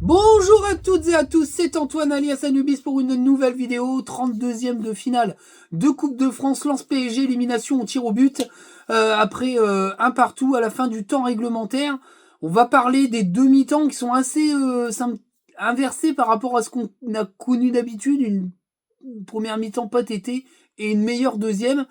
Bonjour à toutes et à tous, c'est Antoine alias Anubis pour une nouvelle vidéo, 32e de finale de Coupe de France, Lens PSG, élimination au tir au but, après un partout à la fin du temps réglementaire. On va parler des demi-temps qui sont assez inversés par rapport à ce qu'on a connu d'habitude, une première mi-temps pas tétée et une meilleure deuxième.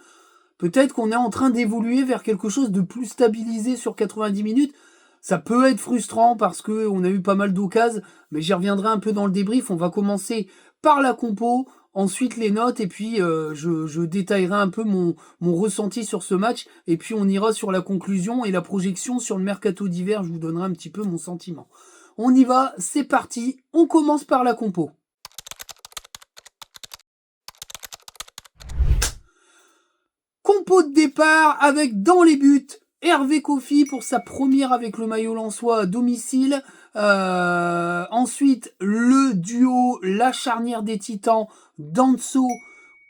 Peut-être qu'on est en train d'évoluer vers quelque chose de plus stabilisé sur 90 minutes. Ça peut être frustrant parce que on a eu pas mal d'occasions, mais j'y reviendrai un peu dans le débrief. On va commencer par la compo, ensuite les notes, et puis je détaillerai un peu mon ressenti sur ce match, et puis on ira sur la conclusion et la projection sur le mercato d'hiver. Je vous donnerai un petit peu mon sentiment. On y va, c'est parti, on commence par la compo. Compo de départ avec dans les buts Hervé Kofi pour sa première avec le maillot lensois à domicile. Ensuite, le duo, la charnière des titans, Danso,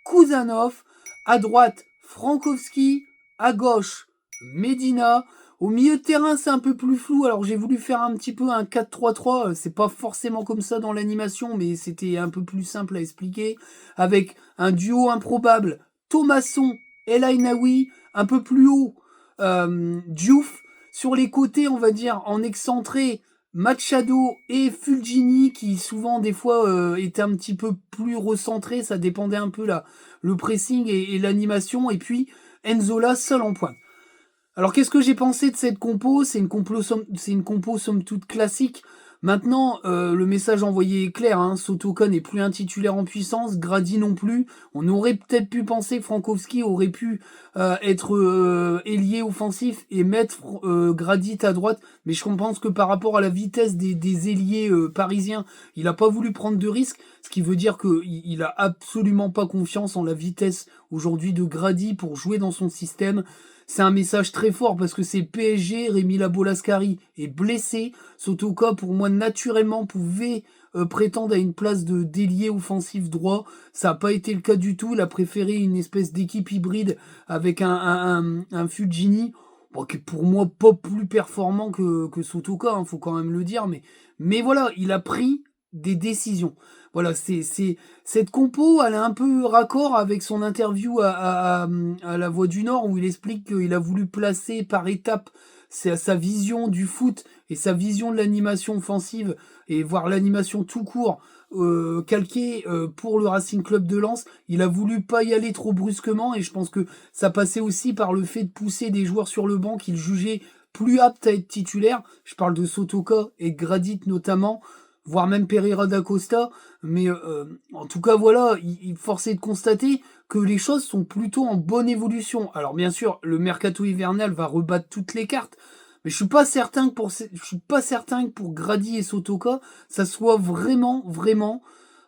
Kuzanov. À droite, Frankowski. À gauche, Medina. Au milieu de terrain, c'est un peu plus flou. Alors, j'ai voulu faire un petit peu un 4-3-3. C'est pas forcément comme ça dans l'animation, mais c'était un peu plus simple à expliquer. Avec un duo improbable, Thomasson, El Ainaoui, un peu plus haut, Diouf. Sur les côtés, on va dire, en excentré, Machado et Fulgini, qui souvent, des fois, étaient un petit peu plus recentrés. Ça dépendait un peu là, le pressing et l'animation. Et puis, Enzola seul en pointe. Alors, qu'est-ce que j'ai pensé de cette compo? C'est une compo somme toute classique. Maintenant, le message envoyé est clair. Sotoka n'est plus un titulaire en puissance, Grady non plus. On aurait peut-être pu penser que Frankowski aurait pu être ailier offensif et mettre Grady à droite. Mais je pense que par rapport à la vitesse des ailiers parisiens, il n'a pas voulu prendre de risques. Ce qui veut dire qu'il a absolument pas confiance en la vitesse aujourd'hui de Grady pour jouer dans son système. C'est un message très fort parce que c'est PSG, Rémi Labolascari est blessé. Sotoka, pour moi, naturellement, pouvait prétendre à une place de d'ailier offensif droit. Ça n'a pas été le cas du tout. Il a préféré une espèce d'équipe hybride avec un Fulgini, bon, qui est pour moi pas plus performant que Sotoka, faut quand même le dire. Mais voilà, il a pris des décisions. Voilà, cette compo, elle est un peu raccord avec son interview à La Voix du Nord où il explique qu'il a voulu placer par étapes sa vision du foot et sa vision de l'animation offensive et voir l'animation tout court calquée pour le Racing Club de Lens. Il a voulu pas y aller trop brusquement et je pense que ça passait aussi par le fait de pousser des joueurs sur le banc qu'il jugeait plus aptes à être titulaires. Je parle de Sotoka et Gradit notamment, voire même Pereira da Costa. Mais en tout cas, voilà, il forçait de constater que les choses sont plutôt en bonne évolution. Alors bien sûr, le mercato hivernal va rebattre toutes les cartes, mais je suis pas certain que pour Grady et Sotoka, ça soit vraiment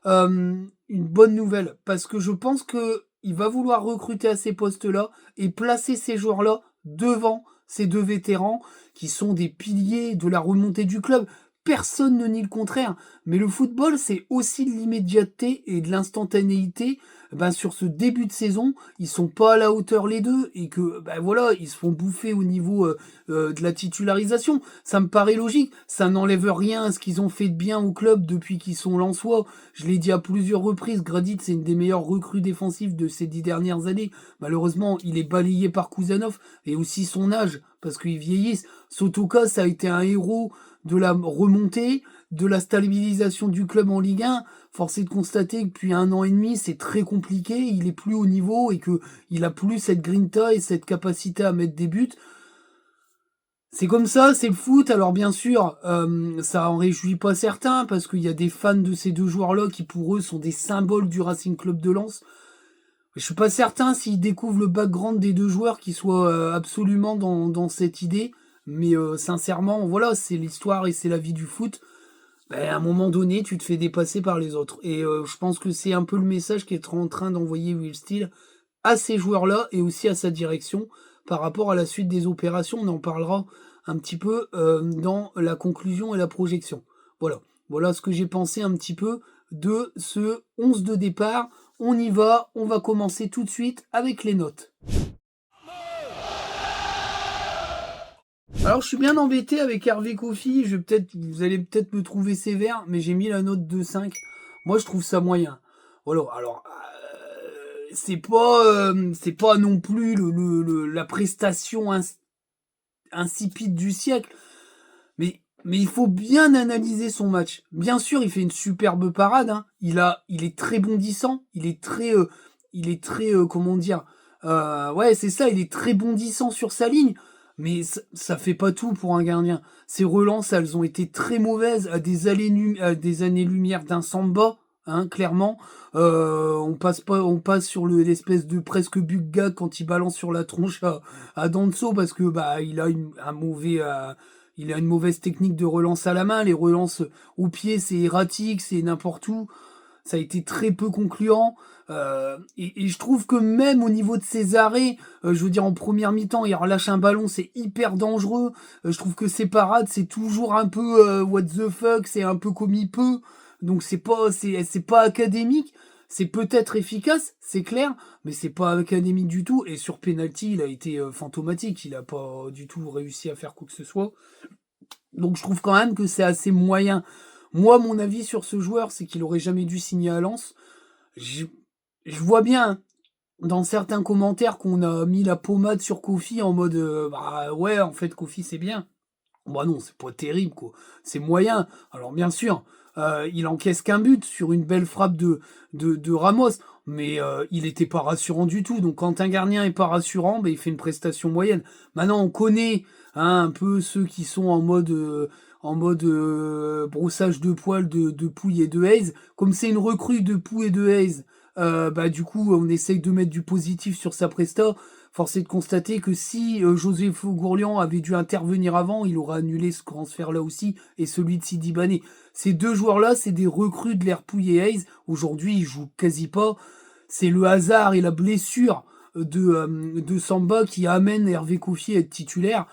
une bonne nouvelle, parce que je pense que il va vouloir recruter à ces postes-là et placer ces joueurs-là devant ces deux vétérans qui sont des piliers de la remontée du club. Personne ne nie le contraire, mais le football, c'est aussi de l'immédiateté et de l'instantanéité. Sur ce début de saison, ils sont pas à la hauteur les deux et que voilà, ils se font bouffer au niveau de la titularisation. Ça me paraît logique. Ça n'enlève rien à ce qu'ils ont fait de bien au club depuis qu'ils sont lensois. Je l'ai dit à plusieurs reprises, Gradit, c'est une des meilleures recrues défensives de ces 10 dernières années. Malheureusement, il est balayé par Kuzanov et aussi son âge parce qu'ils vieillissent. Sotoka, ça a été un héros de la remontée, de la stabilisation du club en Ligue 1. Force est de constater que depuis 1 an et demi, c'est très compliqué, il est plus haut niveau et que il a plus cette grinta et cette capacité à mettre des buts. C'est comme ça, c'est le foot. Alors bien sûr, ça en réjouit pas certains parce qu'il y a des fans de ces deux joueurs-là qui pour eux sont des symboles du Racing Club de Lens. Je suis pas certain s'ils découvrent le background des deux joueurs qui soient absolument dans cette idée. Mais sincèrement, voilà, c'est l'histoire et c'est la vie du foot. À un moment donné, tu te fais dépasser par les autres. Et je pense que c'est un peu le message qu'est en train d'envoyer Will Steele à ces joueurs-là et aussi à sa direction par rapport à la suite des opérations. On en parlera un petit peu dans la conclusion et la projection. Voilà. Voilà ce que j'ai pensé un petit peu de ce 11 de départ. On y va, on va commencer tout de suite avec les notes. Alors, je suis bien embêté avec Hervé Kofi. Vous allez peut-être me trouver sévère, mais j'ai mis la note de 5. Moi, je trouve ça moyen. Voilà. Alors, c'est pas non plus la prestation insipide du siècle. Mais il faut bien analyser son match. Bien sûr, il fait une superbe parade. Hein. Il est très bondissant. Comment dire, ouais, c'est ça. Il est très bondissant sur sa ligne. Mais ça fait pas tout pour un gardien. Ses relances, elles ont été très mauvaises à à des années-lumière d'un Samba, hein, clairement. On passe sur l'espèce de presque Bugga quand il balance sur la tronche à Danso parce que il a il a une mauvaise technique de relance à la main. Les relances au pied, c'est erratique, c'est n'importe où. Ça a été très peu concluant. Et je trouve que même au niveau de ses arrêts, je veux dire en première mi-temps, il relâche un ballon, c'est hyper dangereux. Je trouve que ses parades, c'est toujours un peu what the fuck, c'est un peu comme il peut. Donc c'est pas académique. C'est peut-être efficace, c'est clair, mais c'est pas académique du tout. Et sur penalty, il a été fantomatique. Il a pas du tout réussi à faire quoi que ce soit. Donc je trouve quand même que c'est assez moyen. Moi, mon avis sur ce joueur, c'est qu'il aurait jamais dû signer à Lens. Je, je vois bien dans certains commentaires qu'on a mis la pommade sur Kofi en mode bah ouais, en fait Kofi c'est bien. Bah non, c'est pas terrible quoi. C'est moyen. Alors bien sûr, il encaisse qu'un but sur une belle frappe de Ramos, mais il était pas rassurant du tout. Donc quand un gardien est pas rassurant, bah, il fait une prestation moyenne. Maintenant on connaît un peu ceux qui sont en mode brossage de poils de Pouille et de Hayes. Comme c'est une recrue de Pouille et de Hayes, bah du coup on essaye de mettre du positif sur sa presta. Force est de constater que si José Gourlian avait dû intervenir avant, il aurait annulé ce transfert-là aussi et celui de Sidi Bané. Ces deux joueurs-là, c'est des recrues de l'ère Pouille et Hayes. Aujourd'hui, ils jouent quasi pas. C'est le hasard et la blessure de Samba qui amène Hervé Kofi à être titulaire.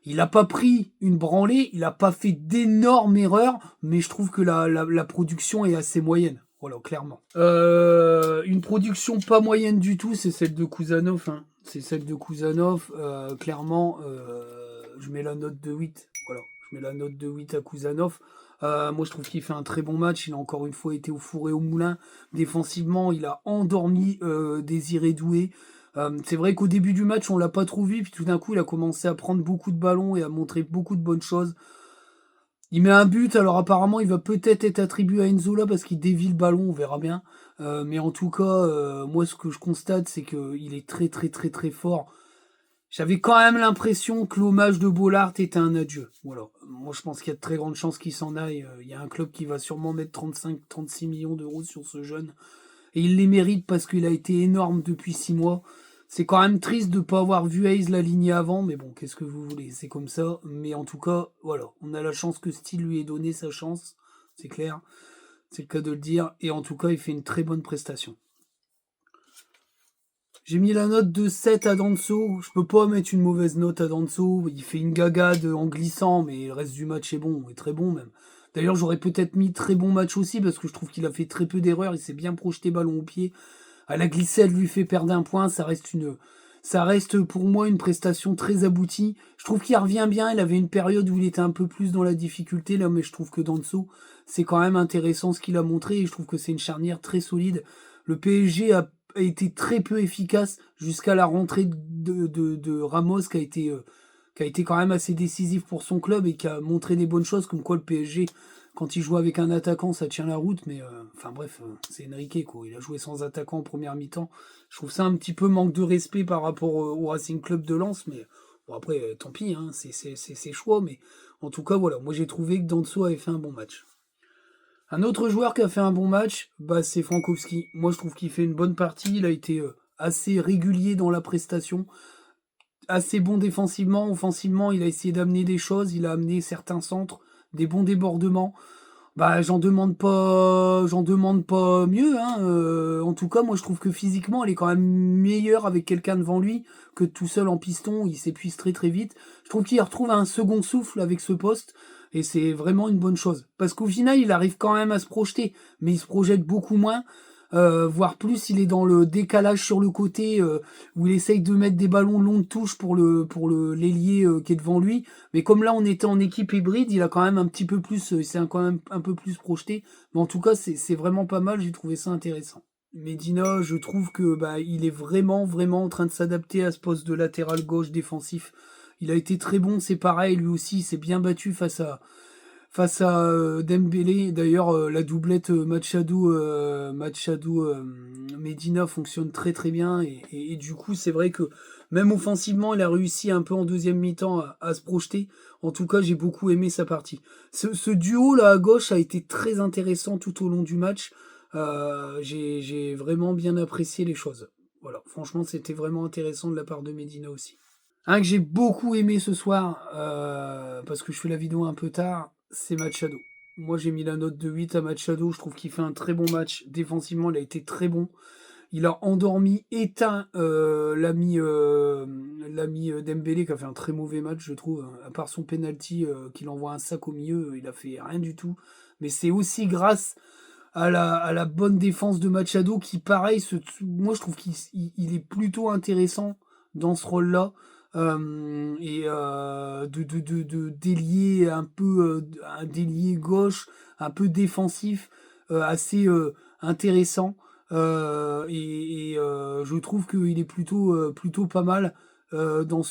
Il n'a pas pris une branlée, il n'a pas fait d'énormes erreurs, mais je trouve que la production est assez moyenne. Voilà, clairement. Une production pas moyenne du tout, c'est celle de Kouzanov. Hein. C'est celle de Kouzanov. Clairement, je mets la note de 8. Voilà, je mets la note de 8 à Kouzanov. Moi, je trouve qu'il fait un très bon match. Il a encore une fois été au four et au moulin. Défensivement, il a endormi Désiré Doué. C'est vrai qu'au début du match, on l'a pas trop vu. Puis tout d'un coup, il a commencé à prendre beaucoup de ballons et à montrer beaucoup de bonnes choses. Il met un but, alors apparemment il va peut-être être attribué à Enzola parce qu'il dévie le ballon, on verra bien. Mais en tout cas, moi ce que je constate c'est qu'il est très très très très fort. J'avais quand même l'impression que l'hommage de Bollard était un adieu. Voilà. Moi je pense qu'il y a de très grandes chances qu'il s'en aille. Il y a un club qui va sûrement mettre 35-36 millions d'euros sur ce jeune. Et il les mérite parce qu'il a été énorme depuis 6 mois. C'est quand même triste de ne pas avoir vu Hayes l'aligner avant, mais bon, qu'est-ce que vous voulez, c'est comme ça. Mais en tout cas, voilà, on a la chance que Steele lui ait donné sa chance, c'est clair, c'est le cas de le dire. Et en tout cas, il fait une très bonne prestation. J'ai mis la note de 7 à Danso. Je peux pas mettre une mauvaise note à Danso. Il fait une gagade en glissant, mais le reste du match est bon, est très bon même. D'ailleurs, j'aurais peut-être mis très bon match aussi parce que je trouve qu'il a fait très peu d'erreurs. Il s'est bien projeté ballon au pied. À la glissade lui fait perdre un point. Ça reste pour moi une prestation très aboutie. Je trouve qu'il revient bien. Il avait une période où il était un peu plus dans la difficulté là, mais je trouve que Danso, c'est quand même intéressant ce qu'il a montré et je trouve que c'est une charnière très solide. Le PSG a été très peu efficace jusqu'à la rentrée de Ramos qui a été quand même assez décisif pour son club et qui a montré des bonnes choses comme quoi le PSG quand il joue avec un attaquant ça tient la route mais enfin bref c'est Enrique quoi, il a joué sans attaquant en première mi-temps. Je trouve ça un petit peu manque de respect par rapport au Racing Club de Lens mais bon après tant pis hein, c'est ses choix mais en tout cas voilà, moi j'ai trouvé que Danso avait fait un bon match. Un autre joueur qui a fait un bon match, bah, c'est Frankowski. Moi, je trouve qu'il fait une bonne partie. Il a été assez régulier dans la prestation, assez bon défensivement. Offensivement, il a essayé d'amener des choses. Il a amené certains centres, des bons débordements. Bah, j'en demande pas mieux. Hein. En tout cas, moi, je trouve que physiquement, il est quand même meilleur avec quelqu'un devant lui que tout seul en piston. Il s'épuise très très vite. Je trouve qu'il retrouve un second souffle avec ce poste. Et c'est vraiment une bonne chose. Parce qu'au final, il arrive quand même à se projeter. Mais il se projette beaucoup moins. voire plus, il est dans le décalage sur le côté, où il essaye de mettre des ballons longs de touche pour l'ailier qui est devant lui. Mais comme là, on était en équipe hybride, il a quand même un petit peu plus, il s'est quand même un peu plus projeté. Mais en tout cas, c'est vraiment pas mal, j'ai trouvé ça intéressant. Medina, je trouve que il est vraiment, vraiment en train de s'adapter à ce poste de latéral gauche défensif. Il a été très bon, c'est pareil, lui aussi, il s'est bien battu face à Dembélé. D'ailleurs, la doublette Machado Medina fonctionne très très bien. Et du coup, c'est vrai que même offensivement, il a réussi un peu en deuxième mi-temps à se projeter. En tout cas, j'ai beaucoup aimé sa partie. Ce duo là à gauche a été très intéressant tout au long du match. J'ai vraiment bien apprécié les choses. Voilà, franchement, c'était vraiment intéressant de la part de Medina aussi. Un que j'ai beaucoup aimé ce soir, parce que je fais la vidéo un peu tard, c'est Machado. Moi, j'ai mis la note de 8 à Machado. Je trouve qu'il fait un très bon match. Défensivement, il a été très bon. Il a endormi, éteint l'ami Dembélé, qui a fait un très mauvais match, je trouve. À part son penalty, qu'il envoie un sac au milieu, il a fait rien du tout. Mais c'est aussi grâce à la bonne défense de Machado qui, pareil, moi je trouve qu'il est plutôt intéressant dans ce rôle-là. De délier un peu, un délier gauche, un peu défensif, assez intéressant. Je trouve qu'il est plutôt pas mal dans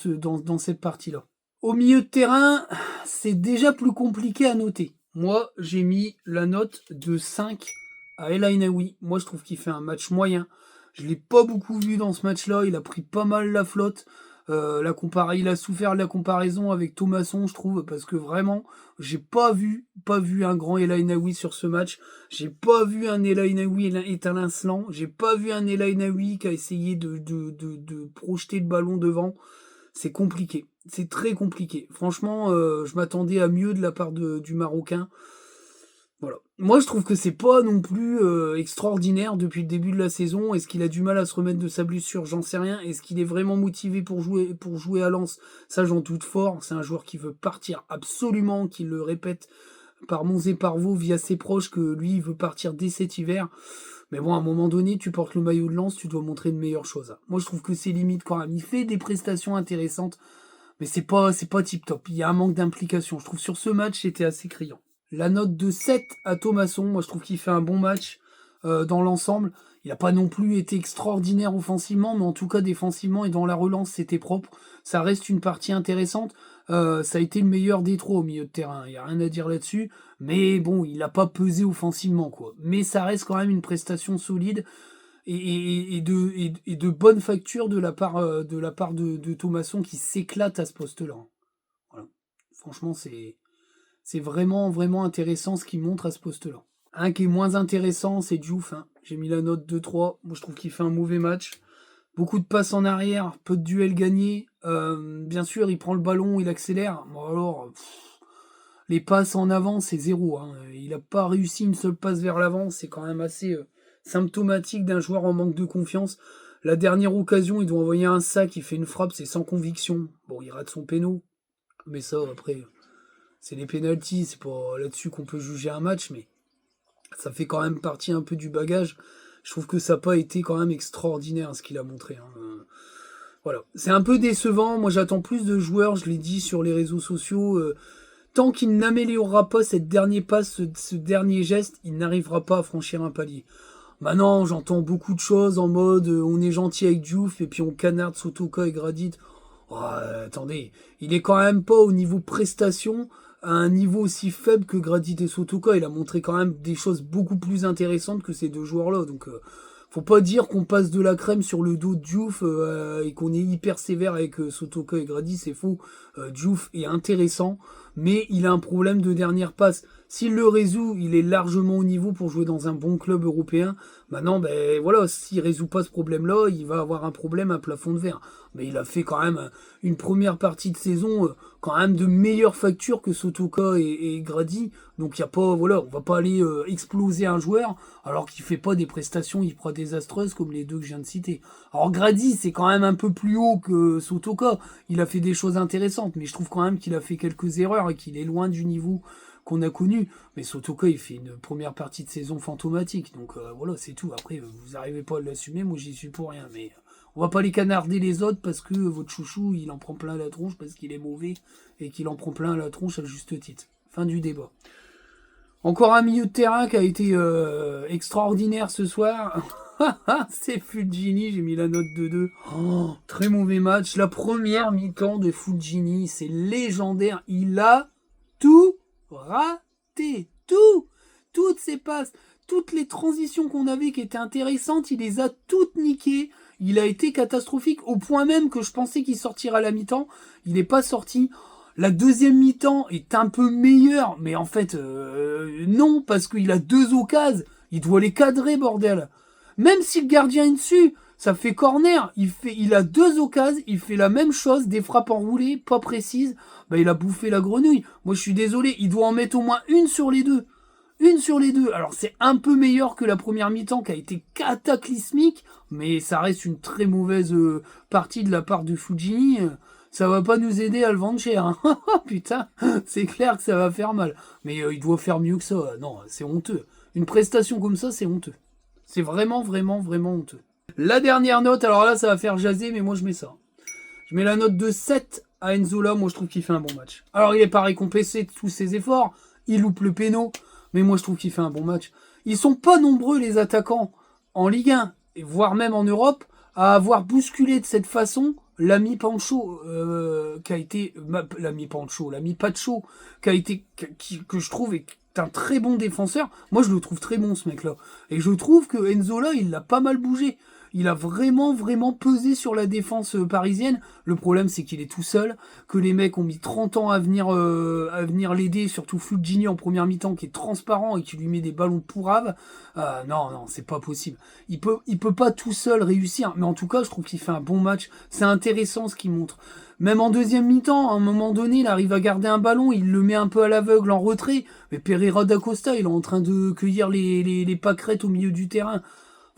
cette partie-là. Au milieu de terrain, c'est déjà plus compliqué à noter. Moi, j'ai mis la note de 5 à El Ainaoui. Moi, je trouve qu'il fait un match moyen. Je l'ai pas beaucoup vu dans ce match-là. Il a pris pas mal la flotte. Il a souffert de la comparaison avec Thomasson, je trouve, parce que vraiment, j'ai pas vu un grand El Ainaoui sur ce match. J'ai pas vu un El Ainaoui étincelant. J'ai pas vu un El Ainaoui qui a essayé de projeter le ballon devant. C'est compliqué. C'est très compliqué. Franchement, je m'attendais à mieux de la part du Marocain. Voilà. Moi, je trouve que c'est pas non plus extraordinaire depuis le début de la saison. Est-ce qu'il a du mal à se remettre de sa blessure? J'en sais rien. Est-ce qu'il est vraiment motivé pour jouer à Lens? Ça, j'en doute fort. C'est un joueur qui veut partir absolument, qui le répète par Mons et par Vaux via ses proches que lui, il veut partir dès cet hiver. Mais bon, à un moment donné, tu portes le maillot de Lens, tu dois montrer de meilleures choses. Moi, je trouve que c'est limite quand même. Il fait des prestations intéressantes, mais c'est pas tip top. Il y a un manque d'implication. Je trouve sur ce match, c'était assez criant. La note de 7 à Thomasson, moi je trouve qu'il fait un bon match dans l'ensemble. Il n'a pas non plus été extraordinaire offensivement, mais en tout cas défensivement et dans la relance, c'était propre. Ça reste une partie intéressante. Ça a été le meilleur des trois au milieu de terrain. Il n'y a rien à dire là-dessus. Mais bon, il n'a pas pesé offensivement, quoi. Mais ça reste quand même une prestation solide et de bonne facture de la part de Thomasson qui s'éclate à ce poste-là. Voilà. Franchement, c'est vraiment, vraiment intéressant ce qu'il montre à ce poste-là. Un qui est moins intéressant, c'est Diouf. J'ai mis la note 2-3. Moi, je trouve qu'il fait un mauvais match. Beaucoup de passes en arrière, peu de duels gagnés. Bien sûr, il prend le ballon, il accélère. Bon, alors, les passes en avant, c'est zéro. Il n'a pas réussi une seule passe vers l'avant. C'est quand même assez symptomatique d'un joueur en manque de confiance. La dernière occasion, il doit envoyer un sac, il fait une frappe, c'est sans conviction. Bon, il rate son péno. Mais ça, après, c'est les pénaltys. C'est pas là-dessus qu'on peut juger un match, mais ça fait quand même partie un peu du bagage. Je trouve que ça n'a pas été quand même extraordinaire ce qu'il a montré. Voilà. C'est un peu décevant. Moi, j'attends plus de joueurs, je l'ai dit sur les réseaux sociaux. Tant qu'il n'améliorera pas cette dernière passe, ce dernier geste, il n'arrivera pas à franchir un palier. Maintenant, j'entends beaucoup de choses en mode on est gentil avec Diouf et puis on canarde Sotoka et Gradit. Oh, attendez, il est quand même pas au niveau prestation à un niveau aussi faible que Gradit et Sotoka. Il a montré quand même des choses beaucoup plus intéressantes que ces deux joueurs-là. Donc, faut pas dire qu'on passe de la crème sur le dos de Diouf et qu'on est hyper sévère avec Sotoka et Gradit. C'est faux. Diouf est intéressant, mais il a un problème de dernière passe. S'il le résout, il est largement au niveau pour jouer dans un bon club européen. Maintenant, voilà, s'il résout pas ce problème-là, il va avoir un problème à plafond de verre. Mais il a fait quand même une première partie de saison quand même de meilleure facture que Sotoka et Grady. Donc il y a pas, voilà, on va pas aller exploser un joueur alors qu'il fait pas des prestations hyper désastreuses comme les deux que je viens de citer. Alors Grady, c'est quand même un peu plus haut que Sotoka. Il a fait des choses intéressantes, mais je trouve quand même qu'il a fait quelques erreurs et qu'il est loin du niveau qu'on a connu. Mais Sotoka, il fait une première partie de saison fantomatique. Donc voilà, c'est tout. Après, vous n'arrivez pas à l'assumer, moi j'y suis pour rien. Mais on va pas les canarder les autres parce que votre chouchou, il en prend plein la tronche parce qu'il est mauvais et qu'il en prend plein la tronche à juste titre. Fin du débat. Encore un milieu de terrain qui a été extraordinaire ce soir. C'est Fulgini, j'ai mis la note de 2. Oh, très mauvais match. La première mi-temps de Fulgini, c'est légendaire. Il a tout raté. Tout. Toutes ses passes, toutes les transitions qu'on avait qui étaient intéressantes, il les a toutes niquées. Il a été catastrophique au point même que je pensais qu'il sortirait à la mi-temps. Il n'est pas sorti. La deuxième mi-temps est un peu meilleure, mais en fait, non, parce qu'il a 2 occasions. Il doit les cadrer, bordel. Même si le gardien est dessus, ça fait corner. Il a 2 occasions, il fait la même chose, des frappes enroulées, pas précises. Bah, il a bouffé la grenouille. Moi, je suis désolé, il doit en mettre au moins une sur les deux. Une sur les deux. Alors, c'est un peu meilleur que la première mi-temps qui a été cataclysmique, mais ça reste une très mauvaise partie de la part de Fulgini. Ça va pas nous aider à le vendre cher. Hein. Putain, c'est clair que ça va faire mal. Mais il doit faire mieux que ça. Non, c'est honteux. Une prestation comme ça, c'est honteux. C'est vraiment, vraiment, vraiment honteux. La dernière note, alors là, ça va faire jaser, mais moi, je mets ça. Je mets la note de 7 à Enzola. Moi, je trouve qu'il fait un bon match. Alors, il n'est pas récompensé de tous ses efforts. Il loupe le péno. Mais moi, je trouve qu'il fait un bon match. Ils sont pas nombreux, les attaquants, en Ligue 1, et voire même en Europe, à avoir bousculé de cette façon l'ami Pancho, qui a été l'ami Pacho, qui a été que je trouve est un très bon défenseur. Moi, je le trouve très bon, ce mec-là. Et je trouve que Enzola, il l'a pas mal bougé. Il a vraiment, vraiment pesé sur la défense parisienne. Le problème, c'est qu'il est tout seul, que les mecs ont mis 30 ans à venir l'aider, surtout Fulgini en première mi-temps, qui est transparent et qui lui met des ballons de pourrave. Non, c'est pas possible. Il peut pas tout seul réussir. Mais en tout cas, je trouve qu'il fait un bon match. C'est intéressant ce qu'il montre. Même en deuxième mi-temps, à un moment donné, il arrive à garder un ballon, il le met un peu à l'aveugle en retrait. Mais Pereira da Costa, il est en train de cueillir les pâquerettes au milieu du terrain.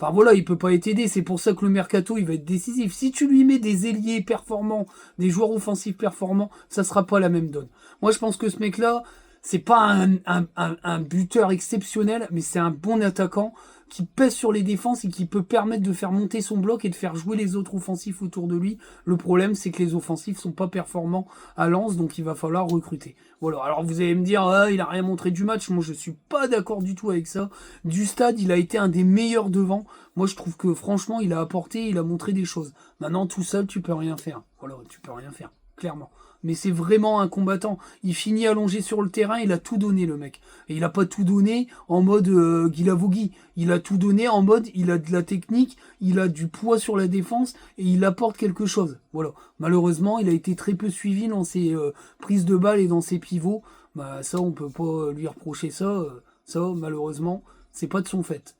Enfin voilà, il peut pas être aidé, c'est pour ça que le mercato il va être décisif. Si tu lui mets des ailiers performants, des joueurs offensifs performants, ça sera pas la même donne. Moi je pense que ce mec-là, c'est pas un buteur exceptionnel, mais c'est un bon attaquant qui pèse sur les défenses et qui peut permettre de faire monter son bloc et de faire jouer les autres offensifs autour de lui. Le problème, c'est que les offensifs sont pas performants à Lens, donc il va falloir recruter. Voilà. Alors vous allez me dire, il a rien montré du match. Moi, je suis pas d'accord du tout avec ça. Du stade, il a été un des meilleurs devant. Moi, je trouve que franchement, il a apporté, il a montré des choses. Maintenant, tout seul, tu peux rien faire. Voilà, tu peux rien faire, clairement. Mais c'est vraiment un combattant. Il finit allongé sur le terrain, il a tout donné, le mec. Et il a pas tout donné en mode Guilavogui. Il a tout donné en mode, il a de la technique, il a du poids sur la défense et il apporte quelque chose. Voilà. Malheureusement, il a été très peu suivi dans ses prises de balles et dans ses pivots. Bah ça, on peut pas lui reprocher ça. Ça, malheureusement, c'est pas de son fait.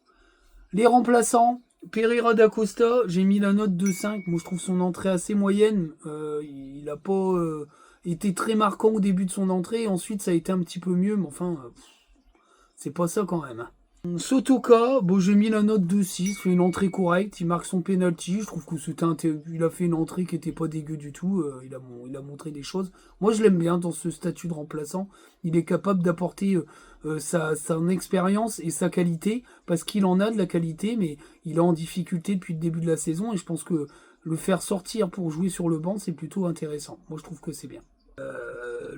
Les remplaçants, Pereira da Costa, j'ai mis la note de 5. Moi, je trouve son entrée assez moyenne. Il n'a pas été très marquant au début de son entrée. Ensuite, ça a été un petit peu mieux, mais enfin, c'est pas ça quand même. Sotoka, bon, j'ai mis la note de 6. Fait une entrée correcte. Il marque son penalty. Je trouve que il a fait une entrée qui était pas dégueu du tout. Il a montré des choses. Moi, je l'aime bien dans ce statut de remplaçant. Il est capable d'apporter son expérience et sa qualité, parce qu'il en a de la qualité, mais il est en difficulté depuis le début de la saison, et je pense que le faire sortir pour jouer sur le banc, c'est plutôt intéressant. Moi, je trouve que c'est bien.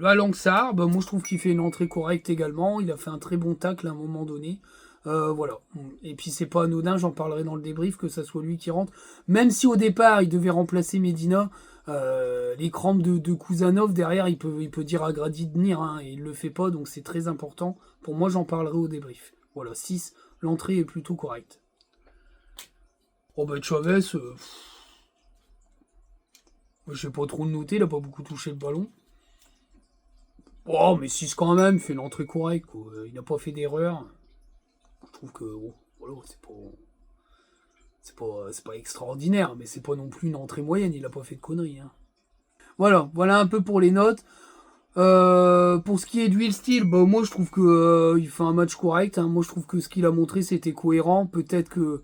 Langsar, moi je trouve qu'il fait une entrée correcte également. Il a fait un très bon tacle à un moment donné. Voilà. Et puis c'est pas anodin, j'en parlerai dans le débrief, que ça soit lui qui rentre. Même si au départ il devait remplacer Medina, les crampes de Kuzanov derrière, il peut dire à Grady de venir, hein, et il le fait pas, donc c'est très important. Pour moi, j'en parlerai au débrief. Voilà, 6, l'entrée est plutôt correcte. Oh bah Chavez, je sais pas trop le noter, il a pas beaucoup touché le ballon. Oh mais 6 quand même, il fait une entrée correcte, quoi. Il n'a pas fait d'erreur. Je trouve que voilà, c'est pas extraordinaire, mais c'est pas non plus une entrée moyenne, il a pas fait de conneries. Hein. Voilà un peu pour les notes. Pour ce qui est de Will Steele, moi je trouve que il fait un match correct. Hein. Moi je trouve que ce qu'il a montré c'était cohérent. Peut-être que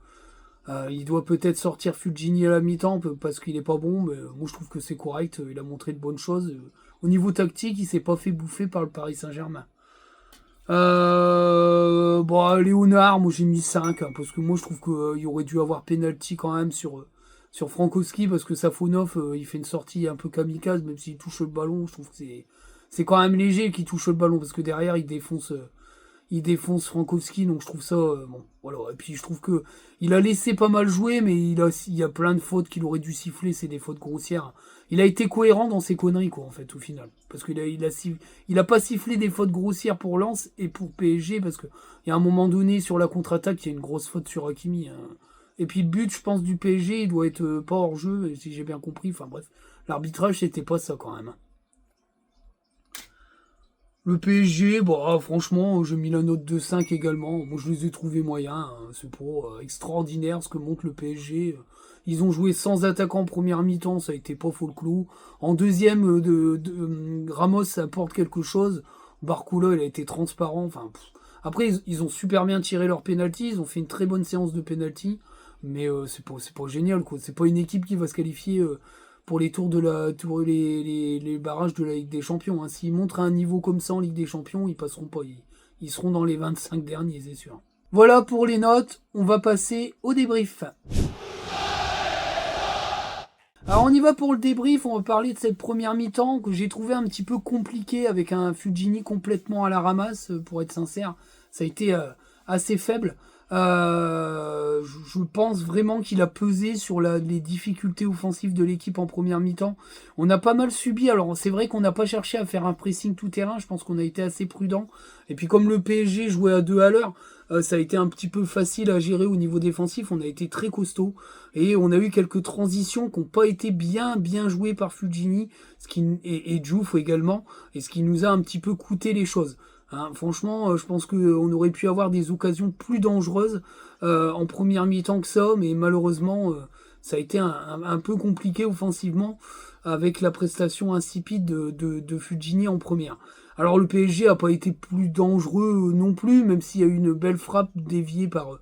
il doit peut-être sortir Fulgini à la mi-temps parce qu'il est pas bon, mais moi je trouve que c'est correct. Il a montré de bonnes choses. Au niveau tactique, il s'est pas fait bouffer par le Paris Saint-Germain. Léonard, moi j'ai mis 5, hein, parce que moi je trouve qu'il y aurait dû avoir penalty quand même sur Frankowski, parce que Safonov, il fait une sortie un peu kamikaze, même s'il touche le ballon, je trouve que c'est quand même léger qu'il touche le ballon, parce que derrière il défonce Frankowski, donc je trouve ça bon, voilà. Et puis je trouve que il a laissé pas mal jouer, mais il y a plein de fautes qu'il aurait dû siffler, c'est des fautes grossières. Il a été cohérent dans ses conneries, quoi, en fait, au final, parce qu'il a pas sifflé des fautes grossières pour Lens et pour PSG, parce que il y a un moment donné sur la contre-attaque, il y a une grosse faute sur Hakimi, hein. Et puis le but, je pense, du PSG, il doit être pas hors jeu, si j'ai bien compris. Enfin bref, l'arbitrage c'était pas ça quand même. Le PSG, franchement, j'ai mis la note de 5 également. Moi, je les ai trouvés moyens, hein. C'est pas extraordinaire ce que montre le PSG. Ils ont joué sans attaquant en première mi-temps, ça a été pas faux le clou. En deuxième, Ramos apporte quelque chose. Barcola, il a été transparent. Enfin, après, ils ont super bien tiré leur penalty. Ils ont fait une très bonne séance de penalty. Mais c'est pas génial, quoi. C'est pas une équipe qui va se qualifier pour les tours de les barrages de la Ligue des Champions, hein. S'ils montrent un niveau comme ça en Ligue des Champions, ils passeront pas. Ils seront dans les 25 derniers, c'est sûr. Voilà pour les notes. On va passer au débrief. Alors on y va pour le débrief. On va parler de cette première mi-temps que j'ai trouvé un petit peu compliquée avec un Fujini complètement à la ramasse. Pour être sincère, ça a été assez faible. Je pense vraiment qu'il a pesé sur les difficultés offensives de l'équipe en première mi-temps. On a pas mal subi, alors c'est vrai qu'on n'a pas cherché à faire un pressing tout terrain, je pense qu'on a été assez prudent. Et puis comme le PSG jouait à 2 à l'heure, ça a été un petit peu facile à gérer au niveau défensif, on a été très costaud. Et on a eu quelques transitions qui n'ont pas été bien jouées par Fujini et Diouf également, et ce qui nous a un petit peu coûté les choses. Hein, franchement, je pense qu'on aurait pu avoir des occasions plus dangereuses en première mi-temps que ça, mais malheureusement, ça a été un peu compliqué offensivement avec la prestation insipide de Fujini en première. Alors le PSG a pas été plus dangereux non plus, même s'il y a eu une belle frappe déviée par,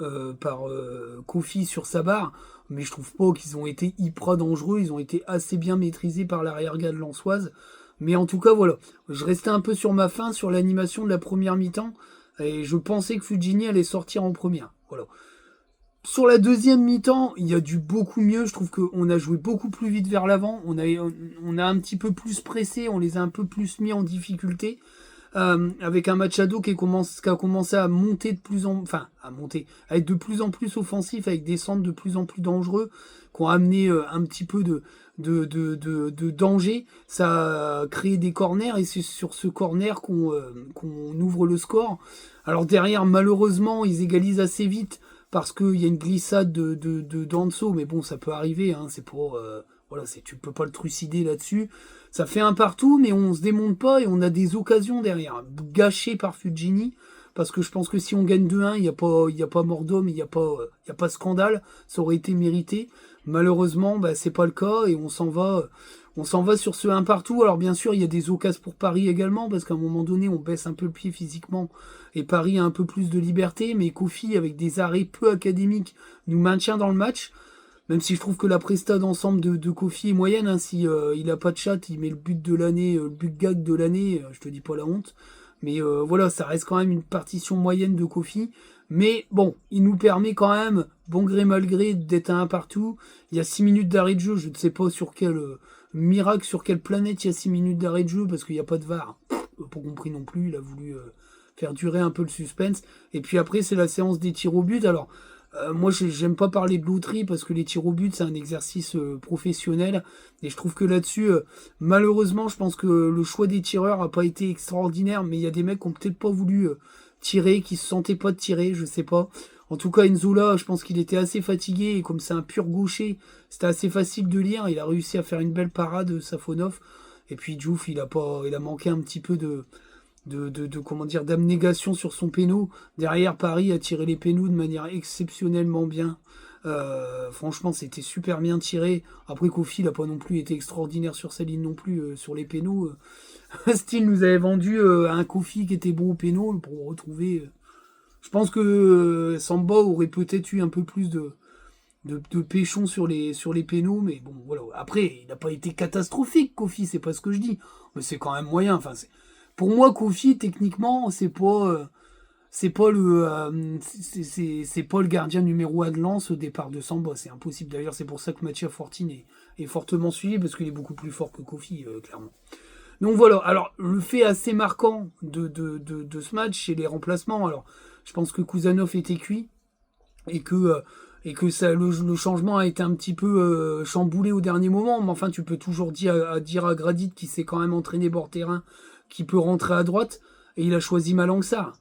euh, Kofi sur sa barre, mais je trouve pas qu'ils ont été hyper dangereux, ils ont été assez bien maîtrisés par l'arrière-garde lançoise. Mais en tout cas, voilà, je restais un peu sur ma faim sur l'animation de la première mi-temps, et je pensais que Fujini allait sortir en première. Voilà. Sur la deuxième mi-temps, il y a du beaucoup mieux. Je trouve qu'on a joué beaucoup plus vite vers l'avant. On a un petit peu plus pressé, on les a un peu plus mis en difficulté. Avec un Machado qui a commencé à monter à être de plus en plus offensif, avec des centres de plus en plus dangereux, qui ont amené un petit peu de danger. Ça a créé des corners, et c'est sur ce corner qu'on ouvre le score. Alors derrière, malheureusement, ils égalisent assez vite, parce qu'il y a une glissade de Danso, mais bon, ça peut arriver, hein, c'est pour... voilà, tu peux pas le trucider là-dessus. Ça fait un partout, mais on se démonte pas et on a des occasions derrière, gâchées par Fujini, parce que je pense que si on gagne 2-1, il y a pas mort d'homme, il y a pas scandale, ça aurait été mérité. Malheureusement, c'est pas le cas et on s'en va sur ce un partout. Alors bien sûr, il y a des occasions pour Paris également, parce qu'à un moment donné, on baisse un peu le pied physiquement et Paris a un peu plus de liberté, mais Kofi, avec des arrêts peu académiques, nous maintient dans le match. Même si je trouve que la presta d'ensemble de Kofi est moyenne, hein. Si il a pas de chat, il met le but de l'année, le but gag de l'année, je te dis pas la honte. Mais voilà, ça reste quand même une partition moyenne de Kofi. Mais bon, il nous permet quand même, bon gré mal gré, d'être à un partout. Il y a 6 minutes d'arrêt de jeu, je ne sais pas sur quel miracle, sur quelle planète il y a 6 minutes d'arrêt de jeu, parce qu'il n'y a pas de VAR. Pas compris non plus, il a voulu faire durer un peu le suspense. Et puis après, c'est la séance des tirs au but. Alors, moi, j'aime pas parler de loterie, parce que les tirs au but, c'est un exercice professionnel. Et je trouve que là-dessus, malheureusement, je pense que le choix des tireurs a pas été extraordinaire. Mais il y a des mecs qui ont peut-être pas voulu tirer, qui se sentaient pas de tirer, je sais pas. En tout cas, Enzola, je pense qu'il était assez fatigué. Et comme c'est un pur gaucher, c'était assez facile de lire. Il a réussi à faire une belle parade, Safonov. Et puis Diouf, il a manqué un petit peu comment dire, d'abnégation sur son péno. Derrière, Paris a tiré les pénaux de manière exceptionnellement bien. Franchement, c'était super bien tiré. Après, Kofi n'a pas non plus été extraordinaire sur sa ligne non plus, sur les pénaux. Style nous avait vendu un Kofi qui était bon au péno pour retrouver. Je pense que Samba aurait peut-être eu un peu plus de péchon sur les pénaux, mais bon, voilà. Après, il n'a pas été catastrophique, Kofi, c'est pas ce que je dis. Mais c'est quand même moyen. Enfin, pour moi, Kofi, techniquement, c'est pas le gardien numéro 1 de Lens au départ de Samba. C'est impossible. D'ailleurs, c'est pour ça que Mathieu Fortine est fortement suivi, parce qu'il est beaucoup plus fort que Kofi, clairement. Donc voilà, alors le fait assez marquant de ce match, c'est les remplacements. Alors, je pense que Kouzanov était cuit, et que ça, le changement a été un petit peu chamboulé au dernier moment. Mais enfin, tu peux toujours dire à Gradit, qui s'est quand même entraîné bord terrain, qui peut rentrer à droite, et il a choisi Malangsar.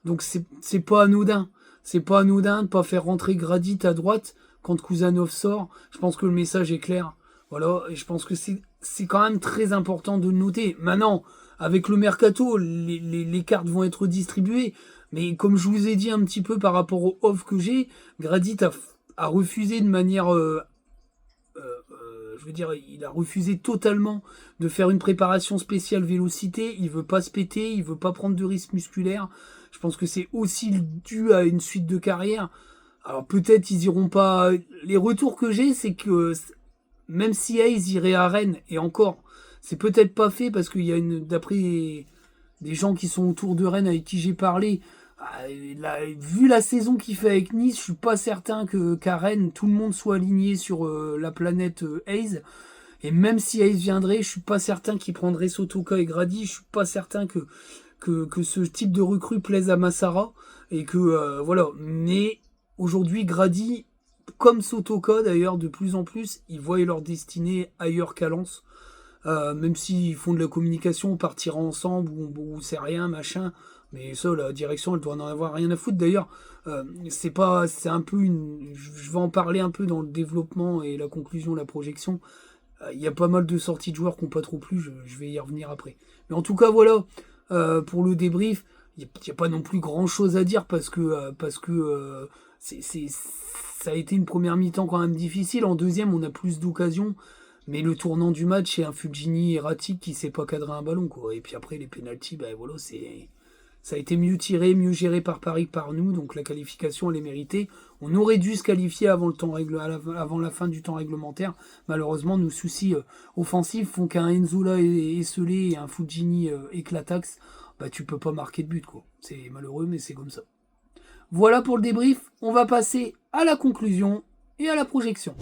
Donc c'est pas anodin. C'est pas anodin de pas faire rentrer Gradit à droite quand Kouzanov sort. Je pense que le message est clair. Voilà, et je pense que c'est quand même très important de le noter. Maintenant, avec le mercato, les cartes vont être distribuées. Mais comme je vous ai dit un petit peu par rapport au off que j'ai, Gradit a refusé de manière... je veux dire, il a refusé totalement de faire une préparation spéciale vélocité. Il veut pas se péter, il veut pas prendre de risques musculaires. Je pense que c'est aussi dû à une suite de carrière. Alors peut-être ils iront pas... Les retours que j'ai, c'est que même si Hayes irait à Rennes, et encore, c'est peut-être pas fait parce qu'il y a d'après des gens qui sont autour de Rennes avec qui j'ai parlé, vu la saison qu'il fait avec Nice, je suis pas certain qu'à Rennes tout le monde soit aligné sur la planète Hayes. Et même si Hayes viendrait, je suis pas certain qu'il prendrait Sotoka et Grady. Je suis pas certain que ce type de recrue plaise à Massara. Et que voilà. Mais aujourd'hui, Grady, comme Sotoka d'ailleurs, de plus en plus, ils voient leur destinée ailleurs qu'à Lens. Même s'ils font de la communication, on partira ensemble, ou c'est rien, machin. Mais ça, la direction, elle doit en avoir rien à foutre. D'ailleurs, c'est un peu je vais en parler un peu dans le développement et la conclusion, la projection. Il y a pas mal de sorties de joueurs qui n'ont pas trop plu, je vais y revenir après. Mais en tout cas, voilà, pour le débrief, il n'y a pas non plus grand chose à dire parce que ça a été une première mi-temps quand même difficile. En deuxième, on a plus d'occasions. Mais le tournant du match, c'est un Fulgini erratique qui sait pas cadrer un ballon, quoi. Et puis après, les pénaltys, ben voilà, ça a été mieux tiré, mieux géré par Paris que par nous, donc la qualification, elle est méritée. On aurait dû se qualifier avant avant la fin du temps réglementaire. Malheureusement, nos soucis offensifs font qu'un Enzola esselé et un Fulgini éclataxe, bah tu peux pas marquer de but, quoi. C'est malheureux, mais c'est comme ça. Voilà pour le débrief. On va passer à la conclusion et à la projection.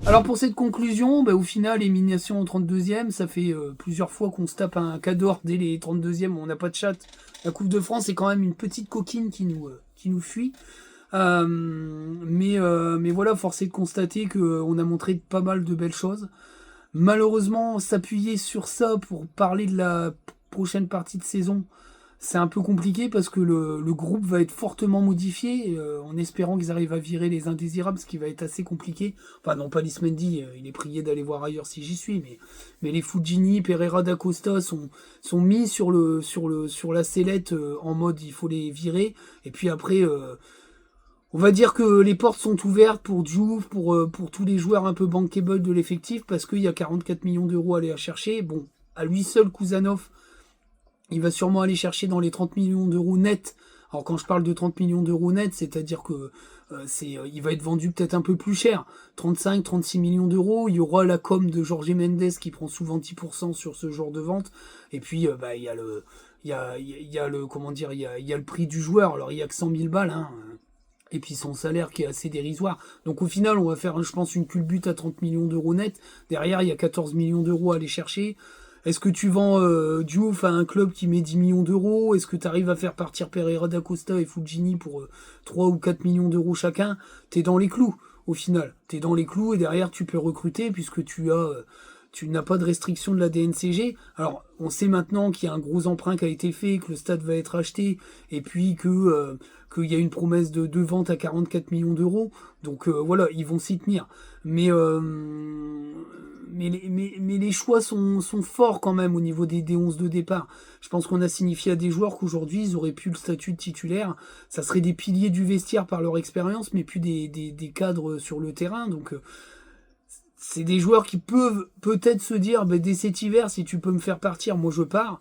Alors pour cette conclusion, au final, élimination en 32e, ça fait plusieurs fois qu'on se tape un Cador dès les 32e, on n'a pas de chat. La Coupe de France est quand même une petite coquine qui nous fuit. Mais voilà, force est de constater qu'on a montré pas mal de belles choses. Malheureusement, s'appuyer sur ça pour parler de la prochaine partie de saison, c'est un peu compliqué parce que le groupe va être fortement modifié, en espérant qu'ils arrivent à virer les indésirables, ce qui va être assez compliqué. Enfin non, pas Lismendi, il est prié d'aller voir ailleurs si j'y suis, mais les Fulgini, Pereira d'Acosta sont mis sur la sellette en mode il faut les virer. Et puis après, on va dire que les portes sont ouvertes pour Diouf, pour tous les joueurs un peu bankable de l'effectif, parce qu'il y a 44 millions d'euros à aller à chercher. Bon, à lui seul, Kouzanov, il va sûrement aller chercher dans les 30 millions d'euros net. Alors quand je parle de 30 millions d'euros net, c'est-à-dire que il va être vendu peut-être un peu plus cher. 35, 36 millions d'euros. Il y aura la com de Jorge Mendes qui prend souvent 10% sur ce genre de vente. Et puis il y a le prix du joueur. Alors il y a que 100 000 balles, hein. Et puis son salaire qui est assez dérisoire. Donc au final, on va faire, je pense, une culbute à 30 millions d'euros net. Derrière, il y a 14 millions d'euros à aller chercher. Est-ce que tu vends Diouf à un club qui met 10 millions d'euros? Est-ce que tu arrives à faire partir Pereira d'Acosta et Fulgini pour 3 ou 4 millions d'euros chacun? T'es dans les clous, au final. T'es dans les clous et derrière, tu peux recruter puisque tu n'as pas de restriction de la DNCG. Alors, on sait maintenant qu'il y a un gros emprunt qui a été fait, que le stade va être acheté, et puis qu'il y a une promesse de vente à 44 millions d'euros. Donc voilà, ils vont s'y tenir. Mais les choix sont forts quand même au niveau des 11 de départ. Je pense qu'on a signifié à des joueurs qu'aujourd'hui, ils auraient pu le statut de titulaire. Ça serait des piliers du vestiaire par leur expérience, mais plus des cadres sur le terrain. Donc c'est des joueurs qui peuvent peut-être se dire, dès cet hiver, si tu peux me faire partir, moi je pars.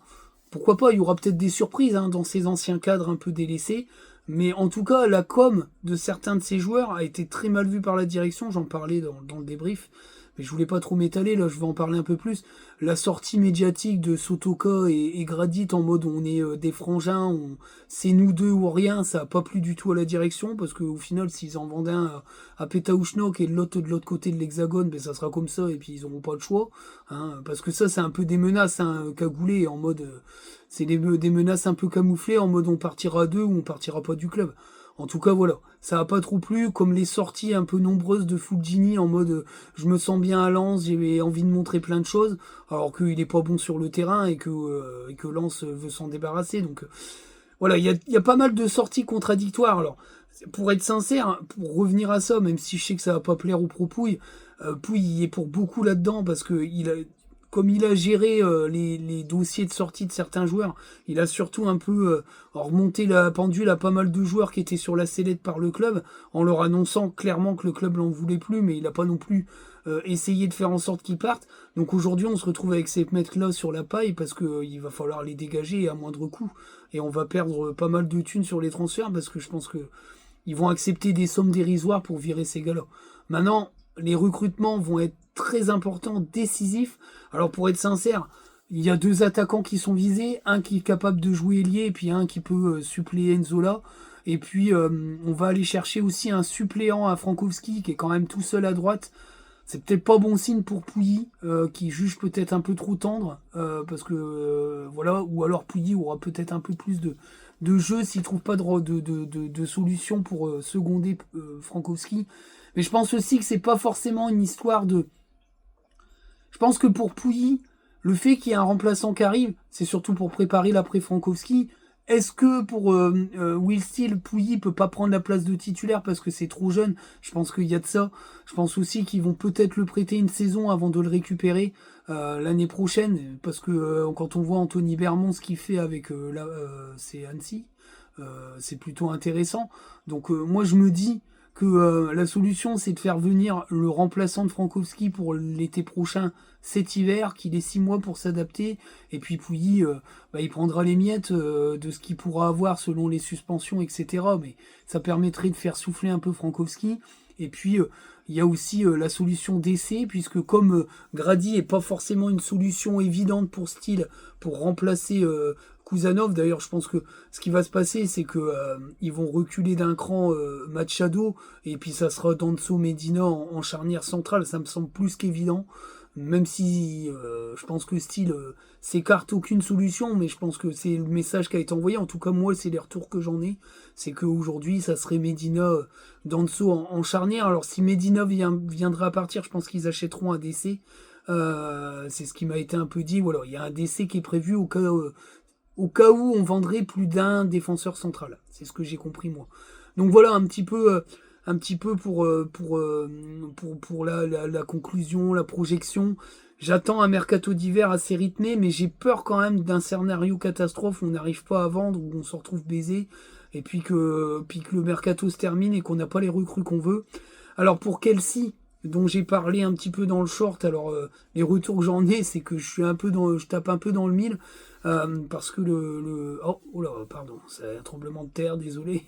Pourquoi pas, il y aura peut-être des surprises dans ces anciens cadres un peu délaissés. Mais en tout cas, la com de certains de ces joueurs a été très mal vue par la direction, j'en parlais dans le débrief. mais je voulais pas trop m'étaler, là je vais en parler un peu plus. La sortie médiatique de Sotoka et Gradit en mode on est des frangins, c'est nous deux ou rien, ça a pas plu du tout à la direction, parce qu'au final s'ils en vendaient un à Pétaouchnok et l'autre de l'autre côté de l'hexagone, ben ça sera comme ça et puis ils auront pas le choix, hein, parce que ça c'est un peu des menaces hein, cagoulées en mode c'est des menaces un peu camouflées en mode on partira à deux ou on partira pas du club. En tout cas, voilà, ça a pas trop plu, comme les sorties un peu nombreuses de Fulgini en mode je me sens bien à Lens, j'ai envie de montrer plein de choses, alors qu'il est pas bon sur le terrain et que Lens veut s'en débarrasser. Donc voilà, il y a pas mal de sorties contradictoires. Alors, pour être sincère, hein, pour revenir à ça, même si je sais que ça va pas plaire aux pro Pouille, Pouille il est pour beaucoup là-dedans parce que comme il a géré les dossiers de sortie de certains joueurs, il a surtout un peu remonté la pendule à pas mal de joueurs qui étaient sur la sellette par le club, en leur annonçant clairement que le club l'en voulait plus, mais il n'a pas non plus essayé de faire en sorte qu'ils partent. Donc aujourd'hui, on se retrouve avec ces mecs-là sur la paille parce qu'il va falloir les dégager à moindre coût. Et on va perdre pas mal de thunes sur les transferts parce que je pense que ils vont accepter des sommes dérisoires pour virer ces gars-là. Maintenant, les recrutements vont être très importants, décisifs. Alors pour être sincère, il y a 2 attaquants qui sont visés, un qui est capable de jouer ailier et puis un qui peut suppléer Nzola. Et puis on va aller chercher aussi un suppléant à Frankowski qui est quand même tout seul à droite. C'est peut-être pas bon signe pour Pouilly, qui juge peut-être un peu trop tendre, parce que voilà, ou alors Pouilly aura peut-être un peu plus de jeu s'il trouve pas de solution pour seconder Frankowski. Mais je pense aussi que c'est pas forcément une histoire de. Je pense que pour Pouilly, le fait qu'il y ait un remplaçant qui arrive, c'est surtout pour préparer l'après Frankowski. Est-ce que pour Will Steele, Pouilly peut pas prendre la place de titulaire parce que c'est trop jeune? Je pense qu'il y a de ça. Je pense aussi qu'ils vont peut-être le prêter une saison avant de le récupérer l'année prochaine, parce que quand on voit Anthony Bermond ce qu'il fait avec c'est Annecy, c'est plutôt intéressant. Donc moi je me dis que la solution c'est de faire venir le remplaçant de Frankowski pour l'été prochain, cet hiver, qu'il ait 6 mois pour s'adapter, et puis Pouilly, il prendra les miettes de ce qu'il pourra avoir selon les suspensions, etc. Mais ça permettrait de faire souffler un peu Frankowski. Et puis il y a aussi la solution d'essai, puisque comme Grady est pas forcément une solution évidente pour Steele pour remplacer Kuzanov. D'ailleurs, je pense que ce qui va se passer, c'est que ils vont reculer d'un cran Machado, et puis ça sera Danso Medina en charnière centrale. Ça me semble plus qu'évident. Même si je pense que Steele s'écarte aucune solution, mais je pense que c'est le message qui a été envoyé. En tout cas, moi, c'est les retours que j'en ai. C'est qu'aujourd'hui, ça serait Medina, Danso en charnière. Alors, si Medina viendra à partir, je pense qu'ils achèteront un DC. C'est ce qui m'a été un peu dit. Voilà, il y a un DC qui est prévu au cas où on vendrait plus d'un défenseur central. C'est ce que j'ai compris, moi. Donc voilà, un petit peu pour la conclusion, la projection. J'attends un mercato d'hiver assez rythmé, mais j'ai peur quand même d'un scénario catastrophe où on n'arrive pas à vendre, où on se retrouve baisé, et puis que le mercato se termine et qu'on n'a pas les recrues qu'on veut. Alors pour Kelsey, dont j'ai parlé un petit peu dans le short, alors les retours que j'en ai, c'est que je tape un peu dans le mille. Parce que oh là, pardon, c'est un tremblement de terre, désolé.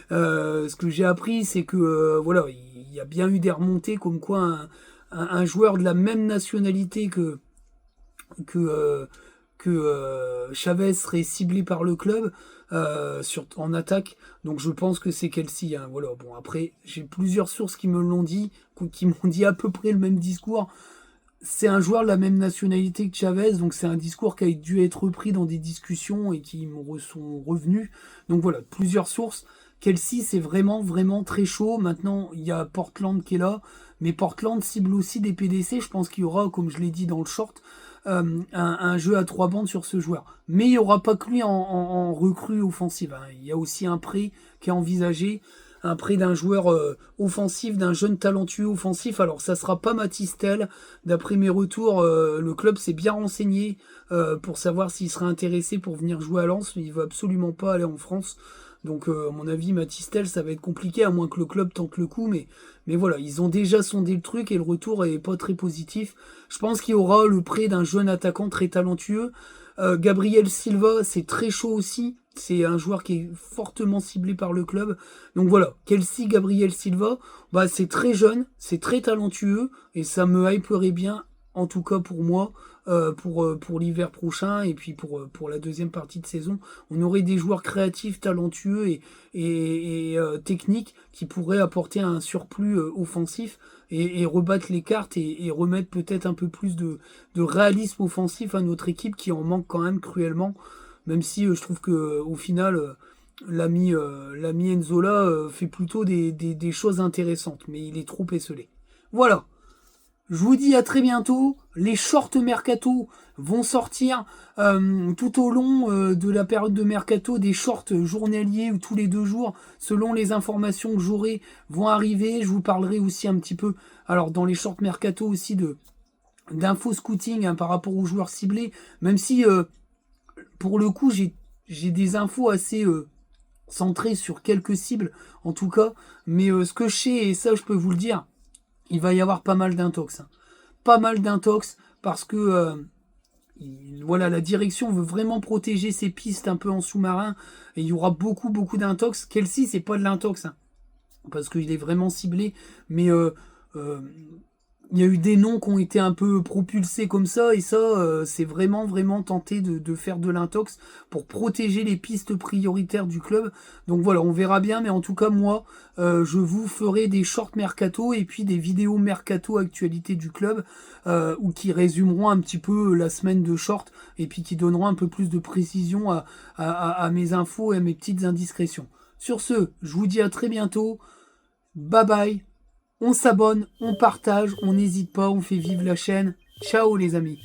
Ce que j'ai appris, c'est que voilà, il y a bien eu des remontées comme quoi un joueur de la même nationalité que Chavez serait ciblé par le club en attaque. Donc je pense que c'est Kelsey. Hein, voilà. Bon, après, j'ai plusieurs sources qui me l'ont dit, qui m'ont dit à peu près le même discours. C'est un joueur de la même nationalité que Chavez, donc c'est un discours qui a dû être repris dans des discussions et qui me sont revenus. Donc voilà, plusieurs sources. Kelsey, c'est vraiment, vraiment très chaud. Maintenant, il y a Portland qui est là, mais Portland cible aussi des PDC. Je pense qu'il y aura, comme je l'ai dit dans le short, un jeu à 3 bandes sur ce joueur. Mais il n'y aura pas que lui en recrue offensive. Hein. Il y a aussi un prêt qui est envisagé. Un prêt d'un joueur offensif, d'un jeune talentueux offensif. Alors ça sera pas Matistel. D'après mes retours, le club s'est bien renseigné pour savoir s'il serait intéressé pour venir jouer à Lens, mais il veut absolument pas aller en France. Donc à mon avis, Matistel, ça va être compliqué, à moins que le club tente le coup, mais voilà, ils ont déjà sondé le truc et le retour est pas très positif. Je pense qu'il y aura le prêt d'un jeune attaquant très talentueux. Gabriel Silva, c'est très chaud aussi. C'est un joueur qui est fortement ciblé par le club. Donc voilà, Kelsey Gabriel Silva, bah c'est très jeune, c'est très talentueux et ça me hyperait bien, en tout cas pour moi, pour l'hiver prochain et puis pour la deuxième partie de saison. On aurait des joueurs créatifs, talentueux et techniques qui pourraient apporter un surplus offensif et rebattre les cartes et remettre peut-être un peu plus de réalisme offensif à notre équipe qui en manque quand même cruellement. Même si je trouve que au final, l'ami Enzola fait plutôt des choses intéressantes, mais il est trop esselé. Voilà. Je vous dis à très bientôt. Les shorts mercato vont sortir tout au long de la période de mercato. Des shorts journaliers ou tous les 2 jours, selon les informations que j'aurai, vont arriver. Je vous parlerai aussi un petit peu, alors dans les shorts mercato aussi d'infos scouting par rapport aux joueurs ciblés. Même si pour le coup j'ai des infos assez centrées sur quelques cibles en tout cas. Mais ce que je sais, et ça je peux vous le dire, il va y avoir pas mal d'intox. Pas mal d'intox parce que voilà, la direction veut vraiment protéger ses pistes un peu en sous-marin et il y aura beaucoup d'intox. Kelsey, c'est pas de l'intox parce qu'il est vraiment ciblé, mais il y a eu des noms qui ont été un peu propulsés comme ça, et ça, c'est vraiment tenté de faire de l'intox pour protéger les pistes prioritaires du club. Donc voilà, on verra bien, mais en tout cas, moi, je vous ferai des shorts mercato et puis des vidéos mercato actualité du club, ou qui résumeront un petit peu la semaine de short, et puis qui donneront un peu plus de précision à mes infos et à mes petites indiscrétions. Sur ce, je vous dis à très bientôt. Bye bye. On s'abonne, on partage, on n'hésite pas, on fait vivre la chaîne. Ciao les amis.